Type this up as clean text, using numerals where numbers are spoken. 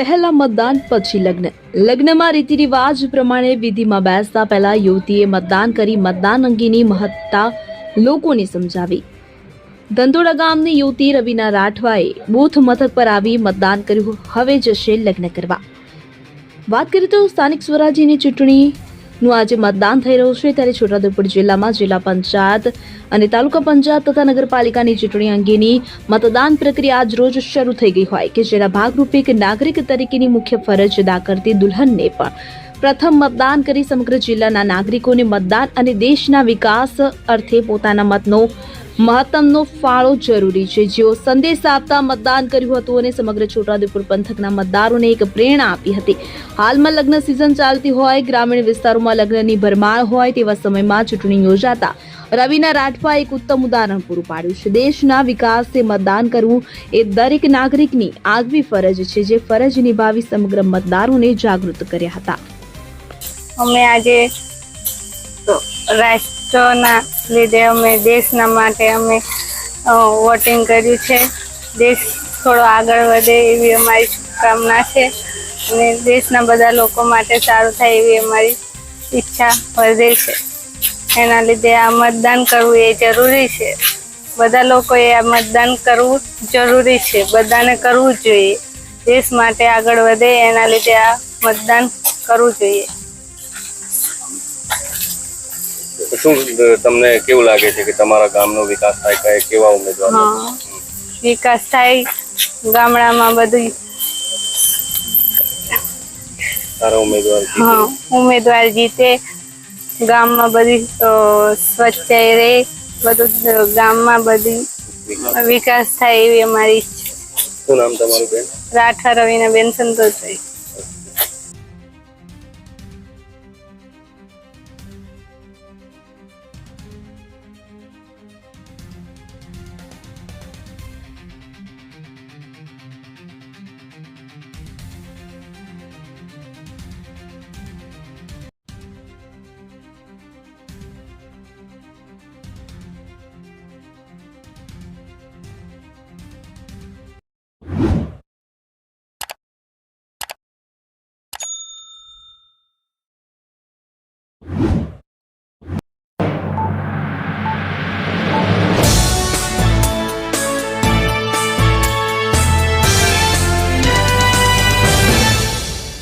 પહેલા મતદાન પછી લગ્ન. લગ્નમાં રીતિ રિવાજ પ્રમાણે વિધિમાં બેસતા પહેલા યુવતીએ મતદાન કરી મતદાન અંગેની મહત્તા લોકોને સમજાવી. ધંધોડા ગામની યુવતી રવિના રાઠવાએ બૂથ મથક પર આવી મતદાન કર્યું. હવે જશે લગ્ન કરવા. વાત કરીએ તો સ્થાનિક સ્વરાજ્યની ચૂંટણીનું આજે મતદાન થઈ રહ્યું છે, ત્યારે છોટાઉદેપુર જિલ્લામાં જિલ્લા પંચાયત અને તાલુકા પંચાયત તથા નગરપાલિકાની ચૂંટણી અંગેની મતદાન પ્રક્રિયા આજ રોજ શરૂ થઈ ગઈ હોય કે જેના ભાગરૂપે એક નાગરિક તરીકેની મુખ્ય ફરજ અદા કરતી દુલ્હનને પણ પ્રથમ મતદાન કરી સમગ્ર જિલ્લાના નાગરિકોને મતદાન અને દેશના વિકાસ અર્થે પોતાના મતનો મહત્તમનો ફાળો જરૂરી છે. જેઓ સંદેશ આપતા મતદાન કર્યું હતું અને સમગ્ર છોટાઉદેપુર પંથકના મતદારોને એક પ્રેરણા આપી હતી. હાલમાં લગ્ન સિઝન ચાલતી હોય, ગ્રામીણ વિસ્તારોમાં લગ્નની ભરમાર હોય તેવા સમયમાં ચૂંટણી યોજાતા રવિના રાઠવા એક ઉત્તમ ઉદાહરણ પૂરું પાડ્યું છે. દેશના વિકાસે મતદાન કરવું એ દરેક નાગરિકની આગવી ફરજ છે, જે ફરજ નિભાવી સમગ્ર મતદારોને જાગૃત કર્યા હતા. અમે આજે રાષ્ટ્રના લીધે અમે દેશના માટે અમે વોટિંગ કર્યું છે. દેશ થોડો આગળ વધે એવી અમારી શુભકામના છે અને દેશના બધા લોકો માટે સારું થાય એવી અમારી ઈચ્છા વધે છે. એના લીધે આ મતદાન કરવું એ જરૂરી છે. બધા લોકોએ આ મતદાન કરવું જરૂરી છે, બધાને કરવું જોઈએ. દેશ માટે આગળ વધે એના લીધે આ મતદાન કરવું જોઈએ. શું તમને કેવું લાગે છે કે તમારા ગામનો વિકાસ થાય, કેવા ઉમેદવાર વિકાસ થાય, ગામડામાં બધું સારા ઉમેદવાર જીતે, ગામમાં બધી સ્વચ્છ રહે, બધું ગામમાં બધી વિકાસ થાય એવી અમારી ઈચ્છા. શું નામ તમારું બેન? રાઠવા રવિના બેન સંતોષભાઈ.